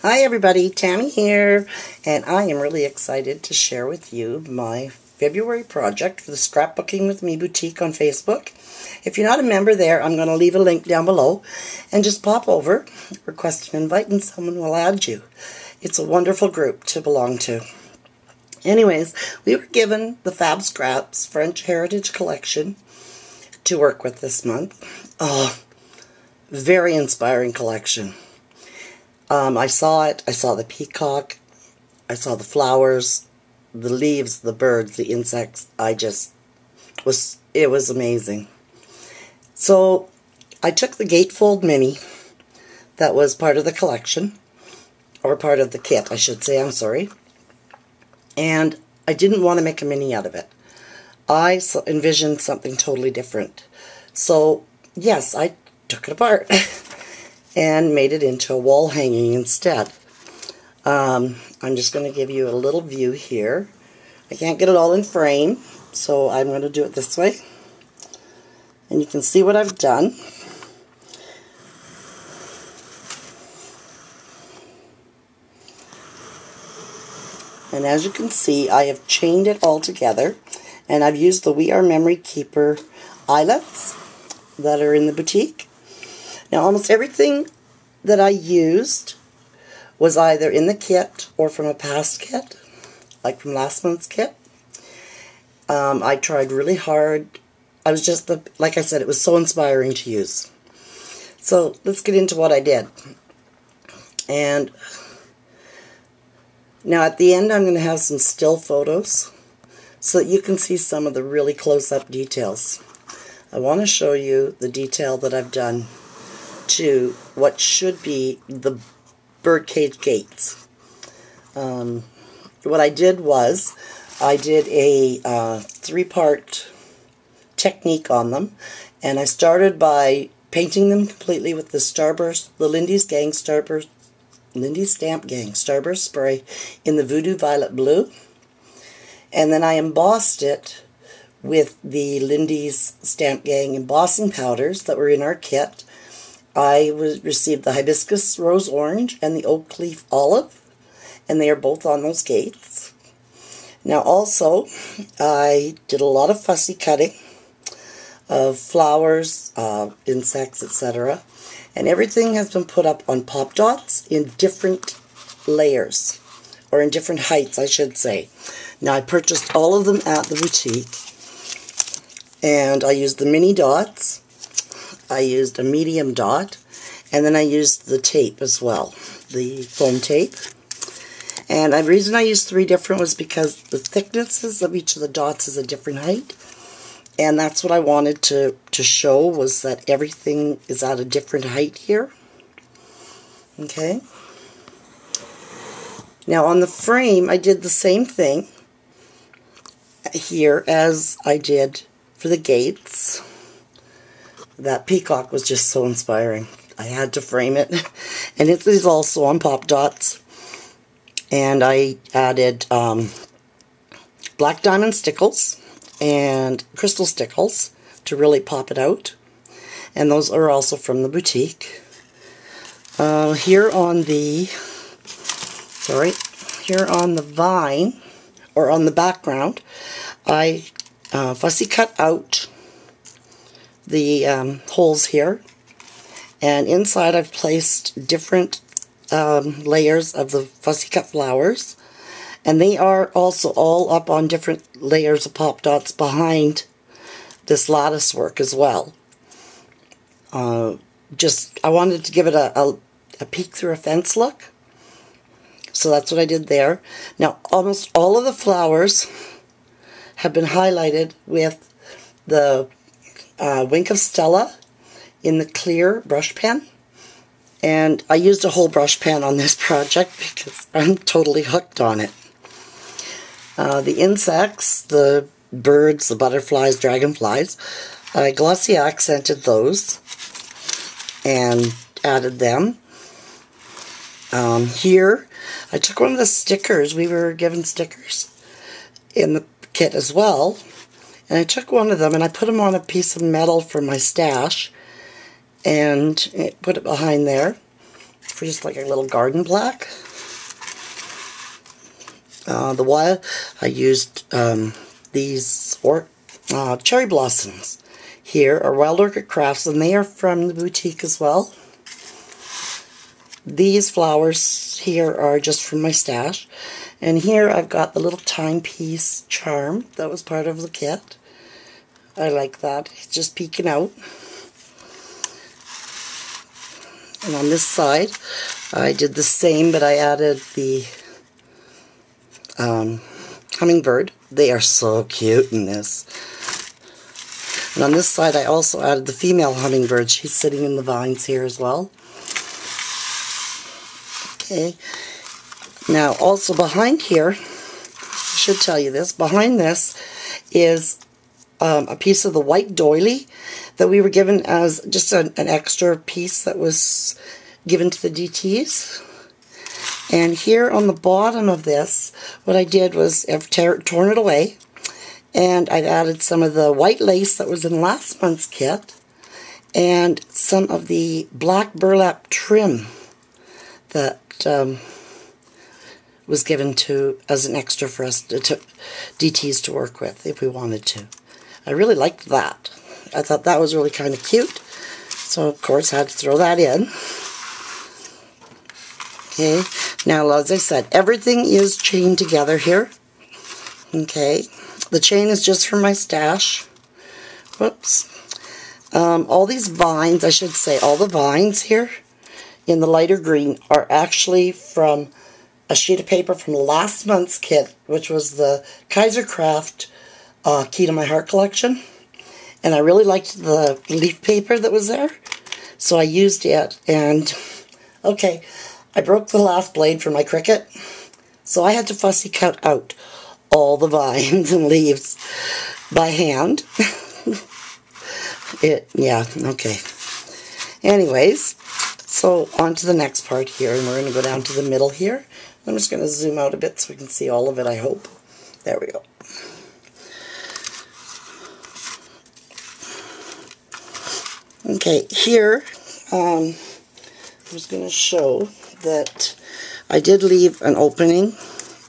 Hi everybody, Tammy here, and I am really excited to share with you my February project for the Scrapbooking with Me boutique on Facebook. If you're not a member there, I'm going to leave a link down below, and just pop over, request an invite, and someone will add you. It's a wonderful group to belong to. Anyways, we were given the Fab Scraps French Heritage Collection to work with this month. Very inspiring collection. I saw it. I saw the peacock. I saw the flowers, the leaves, the birds, the insects. It was amazing. So I took the gatefold mini that was part of the collection, or part of the kit, I should say, I'm sorry. And I didn't want to make a mini out of it. I envisioned something totally different. So, yes, I took it apart and made it into a wall hanging instead. I'm just going to give you a little view here. I can't get it all in frame, so I'm going to do it this way. And you can see what I've done. And as you can see, I have chained it all together, and I've used the We Are Memory Keeper eyelets that are in the boutique. Now, almost everything that I used was either in the kit or from a past kit, like from last month's kit. I tried really hard. I was just, like I said, it was so inspiring to use. So let's get into what I did. And now at the end I'm going to have some still photos so that you can see some of the really close-up details. I want to show you the detail that I've done to what should be the birdcage gates. What I did was, I did a three-part technique on them, and I started by painting them completely with the Starburst, the Lindy's Stamp Gang Starburst spray in the Voodoo Violet Blue, and then I embossed it with the Lindy's Stamp Gang embossing powders that were in our kit. I received the Hibiscus Rose Orange and the Oak Leaf Olive, and they are both on those gates. Now also, I did a lot of fussy cutting of flowers, insects, etc. And everything has been put up on pop dots in different layers, or in different heights, I should say. Now I purchased all of them at the boutique, and I used the mini dots. I used a medium dot, and then I used the tape as well, the foam tape. And the reason I used 3 different was because the thicknesses of each of the dots is a different height, and that's what I wanted to show, was that everything is at a different height here. Okay. Now on the frame, I did the same thing here as I did for the gates. That peacock was just so inspiring. I had to frame it. And it is also on pop dots. And I added black diamond stickles and crystal stickles to really pop it out. And those are also from the boutique. Here on the vine, or on the background, I fussy cut out the holes here, and inside I've placed different layers of the fussy cut flowers, and they are also all up on different layers of pop dots behind this lattice work as well. I wanted to give it a peek through a fence look, so that's what I did there. Now almost all of the flowers have been highlighted with the Wink of Stella in the clear brush pen, and I used a whole brush pen on this project because I'm totally hooked on it. The insects, the birds, the butterflies, dragonflies, I glossy accented those and added them. Here I took one of the stickers. We were given stickers in the kit as well, and I took one of them and I put them on a piece of metal from my stash and put it behind there. for just like a little garden plaque. The wild, I used these cherry blossoms here are Wild Orchid Crafts, and they are from the boutique as well. These flowers here are just from my stash. And here I've got the little timepiece charm that was part of the kit. I like that. It's just peeking out. And on this side, I did the same, but I added the hummingbird. They are so cute in this. And on this side, I also added the female hummingbird. She's sitting in the vines here as well. Okay. Now, also behind here, I should tell you this, behind this is a piece of the white doily that we were given as just an extra piece that was given to the DTs. And here on the bottom of this, what I did was I've torn it away, and I've added some of the white lace that was in last month's kit, and some of the black burlap trim that was given to as an extra for us to DTs to work with if we wanted to. I really liked that. I thought that was really kind of cute, so of course I had to throw that in. Okay, now as I said, everything is chained together here. Okay, the chain is just from my stash. Whoops. All these vines, I should say, all the vines here in the lighter green are actually from a sheet of paper from last month's kit, which was the Kaiser Craft Key to My Heart collection. And I really liked the leaf paper that was there, so I used it. And okay, I broke the last blade for my cricket, so I had to fussy cut out all the vines and leaves by hand. Yeah, okay. Anyways, so on to the next part here, and we're going to go down to the middle here. I'm just going to zoom out a bit so we can see all of it, I hope. There we go. Okay, here, I was going to show that I did leave an opening.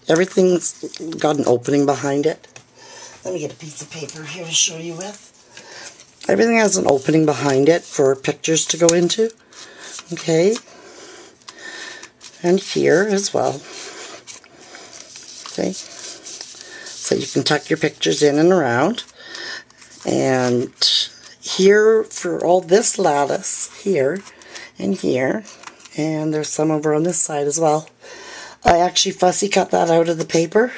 Everything's got an opening behind it. Let me get a piece of paper here to show you with. Everything has an opening behind it for pictures to go into. Okay. And here as well. Okay. So you can tuck your pictures in and around. And here for all this lattice, here and here, and there's some over on this side as well. I actually fussy cut that out of the paper.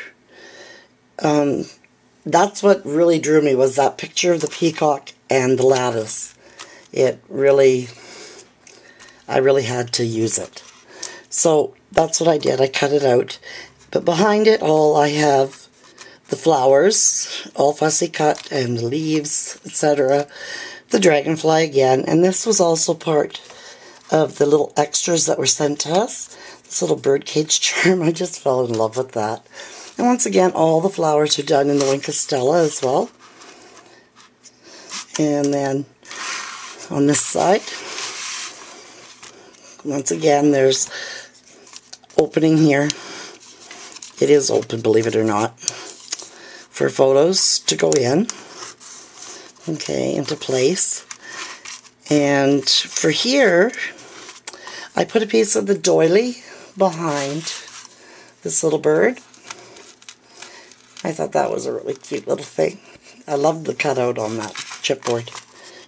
That's what really drew me, was that picture of the peacock and the lattice. I really had to use it. So that's what I did. I cut it out. But behind it all, I have the flowers, all fussy cut, and the leaves, etc. The dragonfly again. And this was also part of the little extras that were sent to us. This little birdcage charm, I just fell in love with that. And once again, all the flowers are done in the Winkestella as well. And then on this side, once again, there's opening here. It is open, believe it or not, for photos to go in. Okay, into place. And for here, I put a piece of the doily behind this little bird. I thought that was a really cute little thing. I loved the cutout on that chipboard.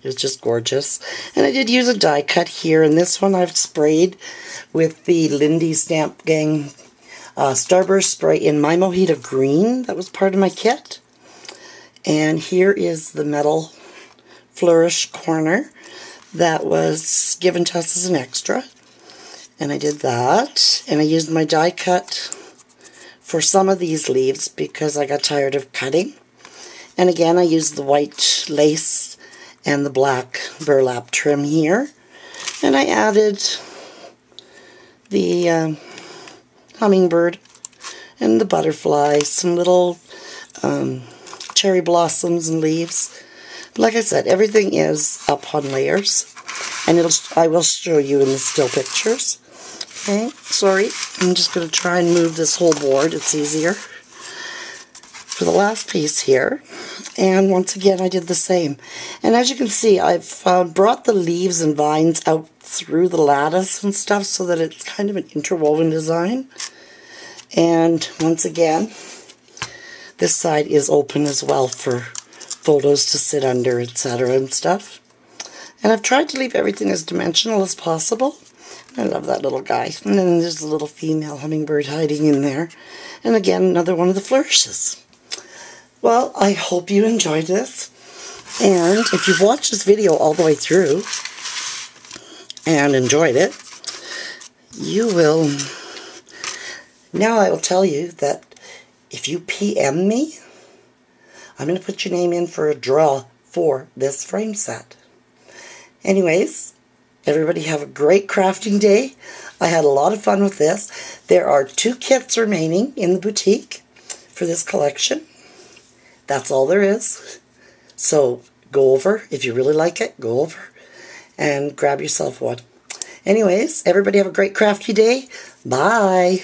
It was just gorgeous. And I did use a die cut here, and this one I've sprayed with the Lindy Stamp Gang Starburst spray in My Mojito Green. That was part of my kit. And here is the metal flourish corner that was given to us as an extra. And I did that. And I used my die cut for some of these leaves because I got tired of cutting. And again, I used the white lace and the black burlap trim here. And I added the hummingbird and the butterfly, some little cherry blossoms and leaves. Like I said, everything is up on layers, and I will show you in the still pictures. Okay, sorry, I'm just going to try and move this whole board, it's easier. For the last piece here, and once again I did the same. And as you can see, I've brought the leaves and vines out through the lattice and stuff so that it's kind of an interwoven design. And once again, this side is open as well for photos to sit under, etc. and stuff. And I've tried to leave everything as dimensional as possible. I love that little guy. And then there's a little female hummingbird hiding in there. And again, another one of the flourishes. Well, I hope you enjoyed this. And if you've watched this video all the way through and enjoyed it, you will... Now I will tell you that if you PM me, I'm going to put your name in for a draw for this frame set. Anyways, everybody have a great crafting day. I had a lot of fun with this. There are 2 kits remaining in the boutique for this collection. That's all there is. So go over, if you really like it, go over and grab yourself one. Anyways, everybody have a great crafty day. Bye.